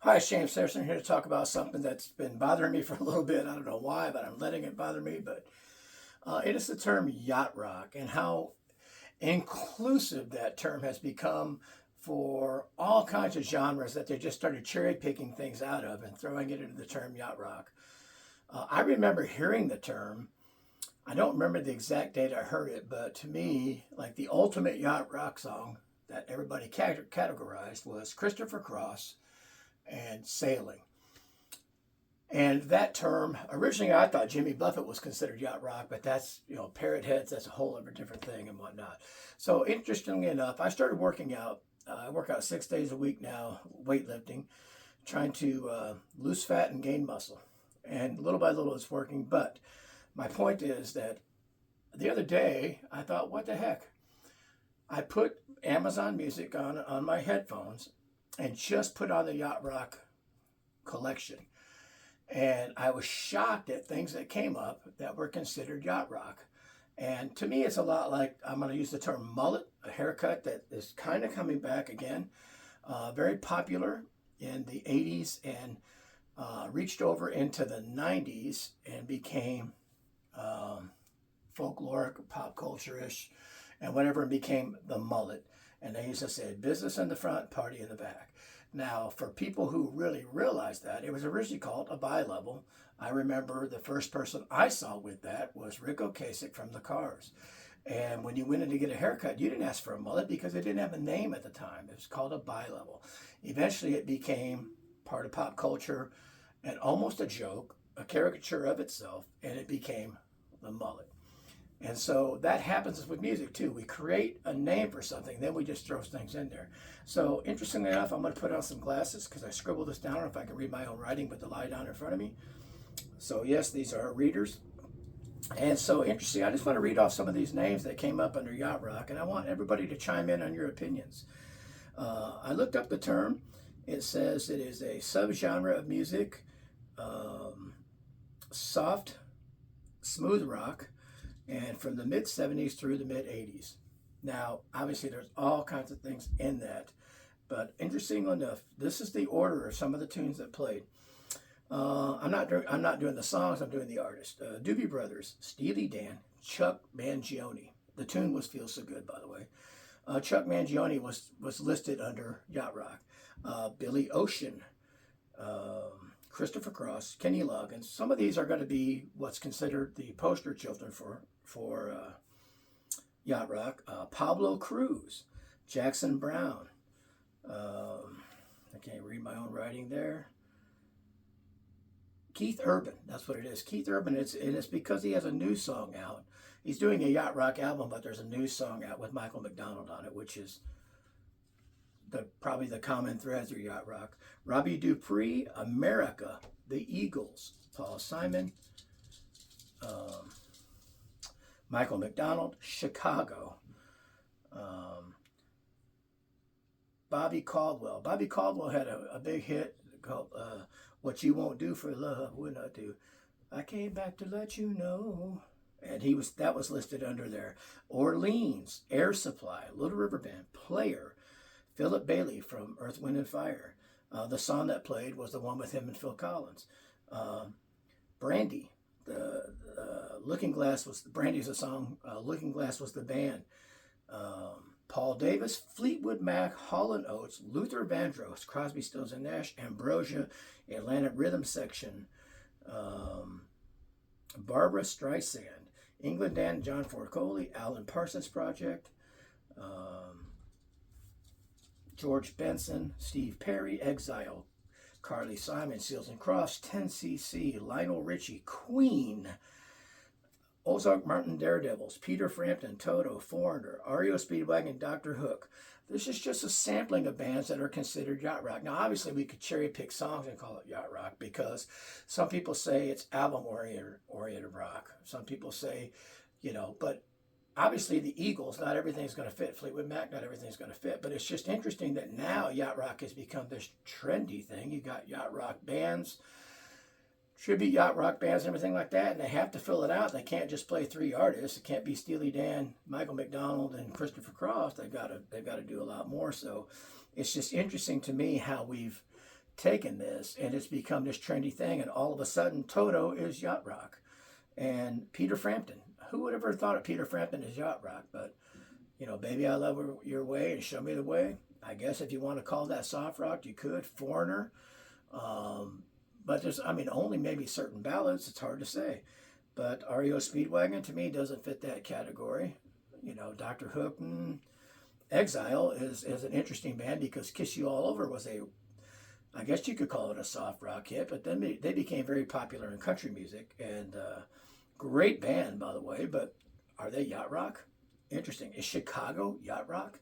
Hi, Shane Saracen here to talk about something that's been bothering me for a little bit. I don't know why, but I'm letting it bother me. But it is the term yacht rock and how inclusive that term has become for all kinds of genres that they just started cherry picking things out of and throwing it into the term yacht rock. I remember hearing the term. I don't remember the exact date I heard it, but to me, like the ultimate yacht rock song that everybody categorized was Christopher Cross and Sailing. And that term, originally I thought Jimmy Buffett was considered yacht rock, but that's, parrot heads, that's a whole other different thing and whatnot. So interestingly enough, I started working out. I work out 6 days a week now, weightlifting, trying to lose fat and gain muscle. And little by little it's working. But my point is that the other day I thought, what the heck? I put Amazon Music on my headphones and just put on the yacht rock collection. And I was shocked at things that came up that were considered yacht rock. And to me, it's a lot like, I'm going to use the term mullet, a haircut that is kind of coming back again. Very popular in the 80s and reached over into the 90s and became folkloric, pop culture-ish, and whatever, and became the mullet. And they used to say business in the front, party in the back. Now, for people who really realized that, it was originally called a bi-level. I remember the first person I saw with that was Rick Ocasek from the Cars. And when you went in to get a haircut, you didn't ask for a mullet because it didn't have a name at the time. It was called a bi-level. Eventually, it became part of pop culture and almost a joke, a caricature of itself, and it became the mullet. And so that happens with music too. We create a name for something, then we just throw things in there. So interestingly enough, I'm going to put on some glasses because I scribbled this down if I can read my own writing with the lie down in front of me. So yes, these are readers. And so interesting, I just want to read off some of these names that came up under yacht rock, and I want everybody to chime in on your opinions. I looked up the term. It says it is a subgenre of music, soft, smooth rock, and from the mid 70s through the mid 80s. Now, obviously, there's all kinds of things in that, but interesting enough, this is the order of some of the tunes that played. I'm not doing the songs. I'm doing the artist. Doobie Brothers, Steely Dan, Chuck Mangione. The tune was "Feel So Good," by the way. Chuck Mangione was listed under yacht rock. Billy Ocean, Christopher Cross, Kenny Loggins. Some of these are going to be what's considered the poster children for yacht rock. Pablo Cruz, Jackson Brown. I can't read my own writing there. Keith Urban, that's what it is. Keith Urban, it's because he has a new song out. He's doing a yacht rock album, but there's a new song out with Michael McDonald on it, which is probably the common thread through yacht rock. Robbie Dupree, America, the Eagles, Paul Simon, Michael McDonald, Chicago, Bobby Caldwell. Bobby Caldwell had a big hit called "What You Won't Do for Love Would Not Do." I came back to let you know. And that was listed under there. Orleans, Air Supply, Little River Band, Player, Philip Bailey from Earth, Wind, and Fire. The song that played was the one with him and Phil Collins. Brandy, the Looking Glass was Brandy's a song. Looking Glass was the band. Paul Davis, Fleetwood Mac, Hall & Oates, Luther Vandross, Crosby, Stills and Nash, Ambrosia, Atlantic Rhythm Section, Barbara Streisand, England Dan, John Forcoli, Alan Parsons Project, George Benson, Steve Perry, Exile, Carly Simon, Seals and Crofts, 10cc, Lionel Richie, Queen, Ozark Martin Daredevils, Peter Frampton, Toto, Foreigner, REO Speedwagon, Dr. Hook. This is just a sampling of bands that are considered yacht rock. Now, obviously, we could cherry pick songs and call it yacht rock because some people say it's album-oriented rock. Some people say, but obviously the Eagles, not everything's going to fit. Fleetwood Mac, not everything's going to fit. But it's just interesting that now yacht rock has become this trendy thing. You got yacht rock bands, tribute yacht rock bands and everything like that, and they have to fill it out. They can't just play three artists. It can't be Steely Dan, Michael McDonald, and Christopher Cross. They've got to do a lot more. So it's just interesting to me how we've taken this and it's become this trendy thing, and all of a sudden Toto is yacht rock. And Peter Frampton, who would have ever thought of Peter Frampton as yacht rock? But Baby I Love Your Way and Show Me the Way, I guess if you want to call that soft rock, you could. Foreigner. But there's, only maybe certain ballads. It's hard to say. But REO Speedwagon, to me, doesn't fit that category. Dr. Hook, Exile is an interesting band because Kiss You All Over was I guess you could call it a soft rock hit, but then they became very popular in country music. And great band, by the way, but are they yacht rock? Interesting. Is Chicago yacht rock?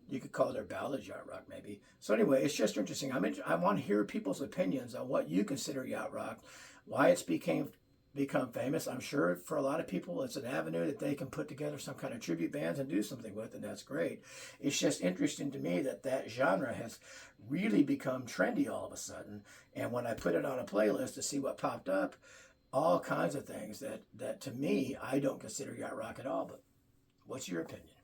You could call their ballads yacht rock, maybe. So anyway, it's just interesting. I want to hear people's opinions on what you consider yacht rock, why it's become famous. I'm sure for a lot of people, it's an avenue that they can put together some kind of tribute bands and do something with, and that's great. It's just interesting to me that genre has really become trendy all of a sudden. And when I put it on a playlist to see what popped up, all kinds of things that to me, I don't consider yacht rock at all. But what's your opinion?